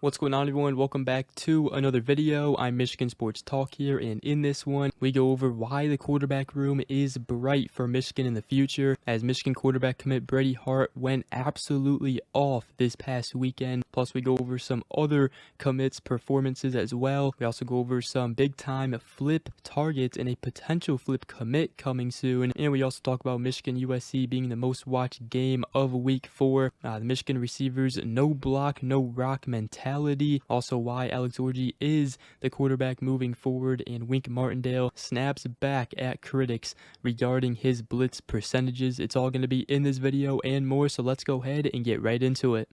What's going on, everyone? Welcome back to another video. I'm Michigan Sports Talk here, and in this one, we go over why the quarterback room is bright for Michigan in the future, as Michigan quarterback commit Brady Hart went absolutely off this past weekend. Plus, we go over some other commits' performances as well. We also go over some big-time flip targets and a potential flip commit coming soon. And we also talk about Michigan USC being the most watched game of Week 4. The Michigan receivers, no block, no rock mentality. Also, why Alex Orji is the quarterback moving forward, and Wink Martindale snaps back at critics regarding his blitz percentages. It's all going to be in this video and more, so let's go ahead and get right into it.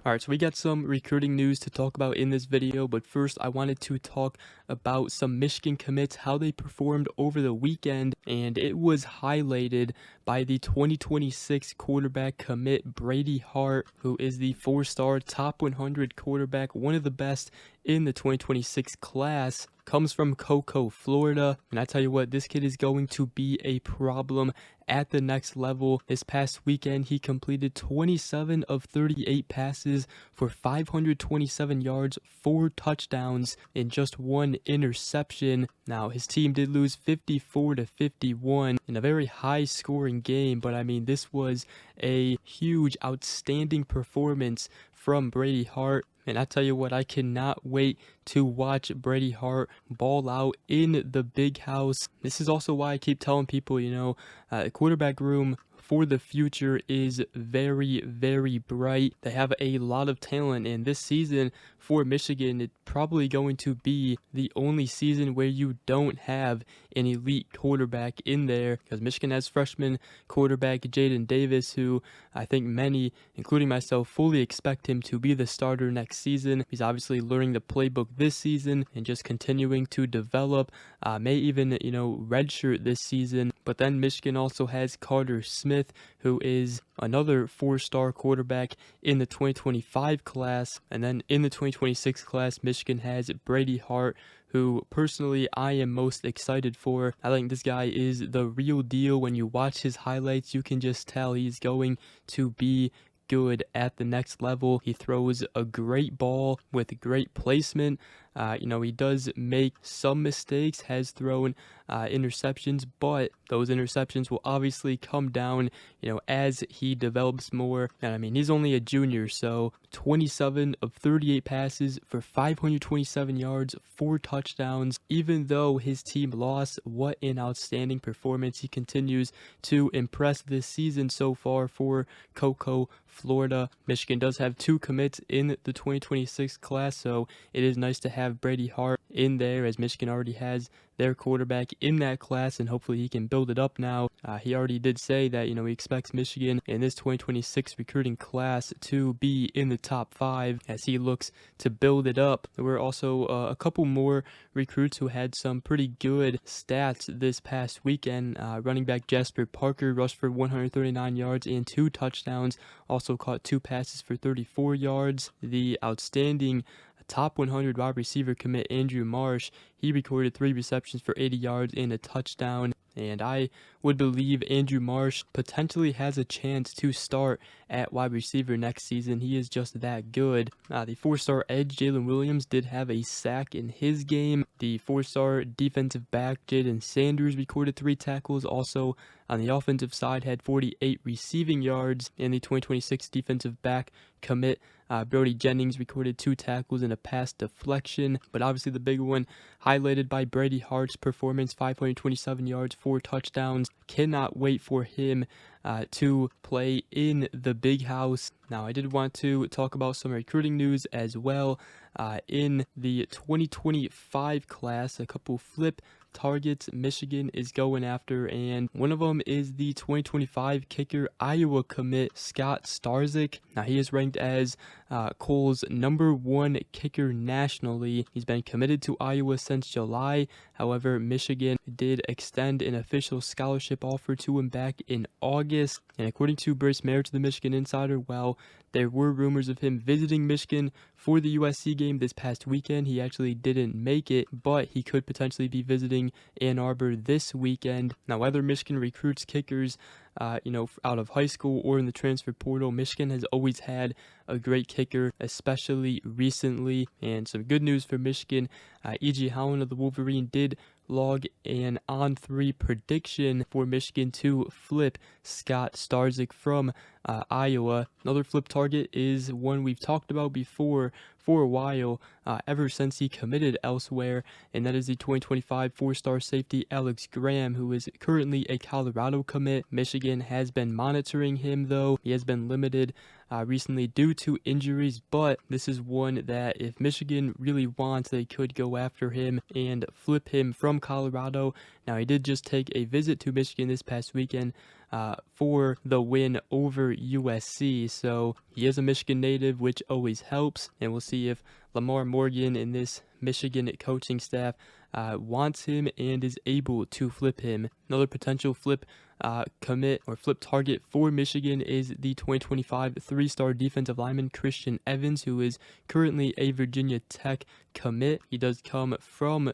Alright, so we got some recruiting news to talk about in this video, but first I wanted to talk about some Michigan commits, how they performed over the weekend, and it was highlighted by the 2026 quarterback commit Brady Hart, who is the 4-star top 100 quarterback, one of the best in the 2026 class. Comes from Cocoa, Florida, and I tell you what, this kid is going to be a problem at the next level. This past weekend, he completed 27 of 38 passes for 527 yards, 4 touchdowns, and just 1 interception. Now, his team did lose 54-51 in a very high-scoring game, but I mean, this was a huge, outstanding performance from Brady Hart. And I tell you what, I cannot wait to watch Brady Hart ball out in the big house. This is also why I keep telling people, the quarterback room for the future is very, very bright. They have a lot of talent, and this season for Michigan, it's probably going to be the only season where you don't have an elite quarterback in there, because Michigan has freshman quarterback Jaden Davis, who I think many, including myself, fully expect him to be the starter next season. He's obviously learning the playbook this season and just continuing to develop, may even, redshirt this season. But then Michigan also has Carter Smith, who is another 4-star quarterback in the 2025 class. And then in the 2026 class, Michigan has Brady Hart, who personally I am most excited for. I think this guy is the real deal. When you watch his highlights, you can just tell he's going to be good at the next level. He throws a great ball with great placement. He does make some mistakes, has thrown interceptions, but those interceptions will obviously come down, as he develops more. And I mean, he's only a junior, so 27 of 38 passes for 527 yards, 4 touchdowns. Even though his team lost, what an outstanding performance. He continues to impress this season so far for Cocoa, Florida. Michigan does have 2 commits in the 2026 class, so it is nice to have Brady Hart in there, as Michigan already has their quarterback in that class, and hopefully he can build it up now. He already did say that, he expects Michigan in this 2026 recruiting class to be in the top 5 as he looks to build it up. There were also a couple more recruits who had some pretty good stats this past weekend. Running back Jasper Parker rushed for 139 yards and 2 touchdowns, also caught 2 passes for 34 yards. The outstanding top 100 wide receiver commit Andrew Marsh, he recorded 3 receptions for 80 yards and a touchdown. And I would believe Andrew Marsh potentially has a chance to start at wide receiver next season. He is just that good. The 4-star edge Jalen Williams did have a sack in his game. The 4-star defensive back Jaden Sanders recorded 3 tackles. Also on the offensive side had 48 receiving yards. And the 2026 defensive back commit Brody Jennings recorded 2 tackles and a pass deflection. But obviously the big one highlighted by Brady Hart's performance, 527 yards, 4 touchdowns. Cannot wait for him to play in the big house. Now, I did want to talk about some recruiting news as well. In the 2025 class, a couple flip targets Michigan is going after, and one of them is the 2025 kicker Iowa commit Scott Starzik. Now, he is ranked as Cole's #1 kicker nationally. He's been committed to Iowa since July. However, Michigan did extend an official scholarship offer to him back in August. And according to Brice Mayer to the Michigan Insider, well, there were rumors of him visiting Michigan for the USC game this past weekend. He actually didn't make it, but he could potentially be visiting Ann Arbor this weekend. Now, whether Michigan recruits kickers out of high school or in the transfer portal, Michigan has always had a great kicker, especially recently. And some good news for Michigan, E.G. Howland of the Wolverine did log an on-3 prediction for Michigan to flip Scott Starzik from Iowa. Another flip target is one we've talked about before for a while, ever since he committed elsewhere, and that is the 2025 four-star safety Alex Graham, who is currently a Colorado commit. Michigan has been monitoring him, though. He has been limited recently due to injuries, but this is one that if Michigan really wants, they could go after him and flip him from Colorado. Now, he did just take a visit to Michigan this past weekend for the win over USC, so he is a Michigan native, which always helps, and we'll see if Lamar Morgan and this Michigan coaching staff wants him and is able to flip him. Another potential flip commit or flip target for Michigan is the 2025 three-star defensive lineman Christian Evans, who is currently a Virginia Tech commit. He does come from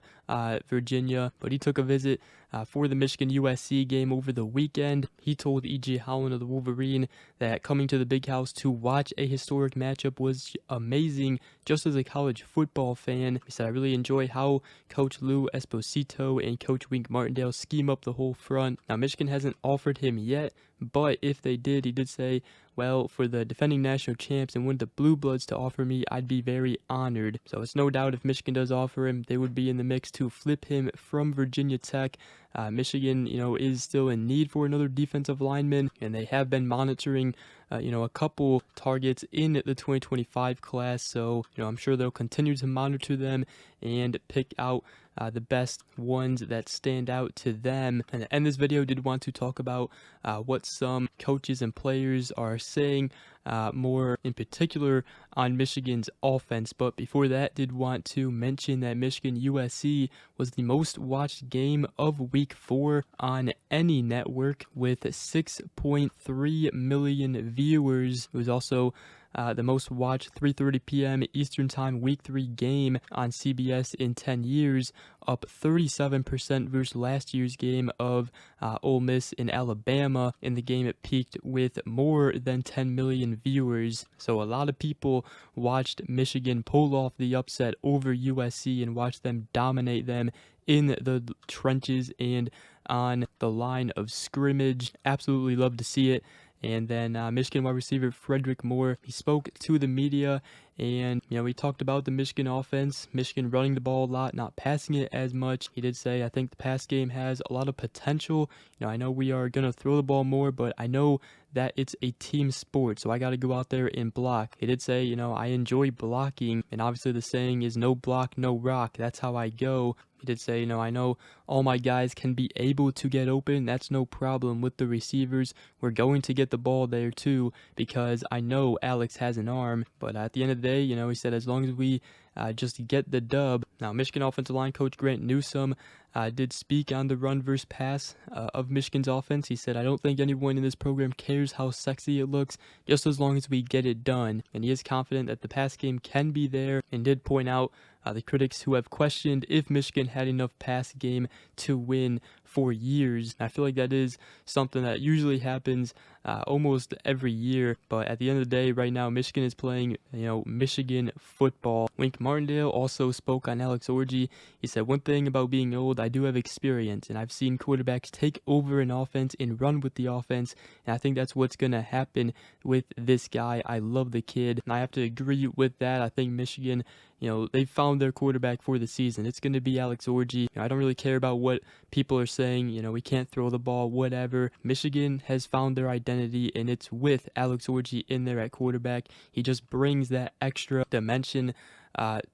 Virginia, but he took a visit for the Michigan USC game over the weekend. He told E.G. Howland of the Wolverine that coming to the Big House to watch a historic matchup was amazing just as a college football fan. He said, I really enjoy how Coach Lou Esposito and Coach Wink Martindale scheme up the whole front. Now, Michigan hasn't offered him yet, but if they did, he did say, well, for the defending national champs and one of the Blue Bloods to offer me, I'd be very honored. So it's no doubt if Michigan does offer him, they would be in the mix to flip him from Virginia Tech. Michigan, is still in need for another defensive lineman, and they have been monitoring, a couple targets in the 2025 class. So, I'm sure they'll continue to monitor them and pick out the best ones that stand out to them. And to end this video, did want to talk about what some coaches and players are saying, more in particular on Michigan's offense. But before that, did want to mention that Michigan USC was the most watched game of week 4 on any network with 6.3 million viewers. It was also the most watched 3:30 p.m. Eastern Time Week 3 game on CBS in 10 years, up 37% versus last year's game of Ole Miss in Alabama. In the game, it peaked with more than 10 million viewers. So a lot of people watched Michigan pull off the upset over USC and watched them dominate them in the trenches and on the line of scrimmage. Absolutely love to see it. And then Michigan wide receiver Fredrick Moore, he spoke to the media, and he talked about the Michigan offense, Michigan running the ball a lot, not passing it as much. He did say, I think the pass game has a lot of potential. I know we are going to throw the ball more, but I know that it's a team sport, so I got to go out there and block. He did say, I enjoy blocking, and obviously the saying is no block, no rock. That's how I go. He did say, I know all my guys can be able to get open. That's no problem with the receivers. We're going to get the ball there too, because I know Alex has an arm. But at the end of the day, he said, as long as we just get the dub. Now, Michigan offensive line coach Grant Newsome did speak on the run versus pass of Michigan's offense. He said, I don't think anyone in this program cares how sexy it looks, just as long as we get it done. And he is confident that the pass game can be there, and did point out the critics who have questioned if Michigan had enough pass game to win for years. I feel like that is something that usually happens almost every year, but at the end of the day, right now, Michigan is playing, Michigan football. Wink Martindale also spoke on Alex Orji. He said, one thing about being old, I do have experience, and I've seen quarterbacks take over an offense and run with the offense, and I think that's what's going to happen with this guy. I love the kid, and I have to agree with that. I think Michigan, they found their quarterback for the season. It's going to be Alex Orji. I don't really care about what people are saying, we can't throw the ball, whatever. Michigan has found their identity, and it's with Alex Orji in there at quarterback. He just brings that extra dimension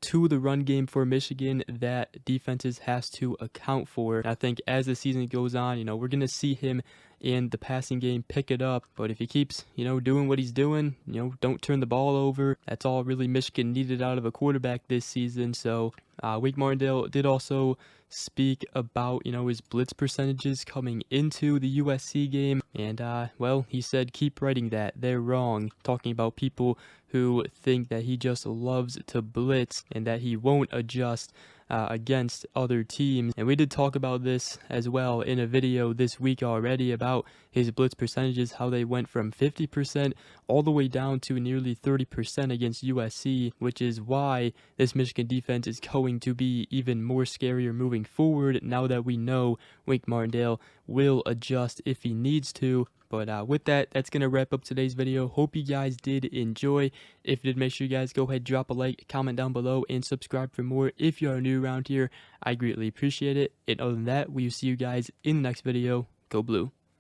to the run game for Michigan that defenses has to account for. And I think as the season goes on, we're going to see him and the passing game pick it up. But if he keeps, doing what he's doing, don't turn the ball over. That's all really Michigan needed out of a quarterback this season. So Wink Martindale did also speak about, his blitz percentages coming into the USC game. And, well, he said, keep writing that. They're wrong. Talking about people who think that he just loves to blitz and that he won't adjust against other teams. And we did talk about this as well in a video this week already about his blitz percentages, how they went from 50% all the way down to nearly 30% against USC, which is why this Michigan defense is going to be even more scarier moving forward now that we know Wink Martindale will adjust if he needs to. But with that, that's going to wrap up today's video. Hope you guys did enjoy. If you did, make sure you guys go ahead, drop a like, comment down below, and subscribe for more if you are new around here. I greatly appreciate it. And other than that, we will see you guys in the next video. Go Blue.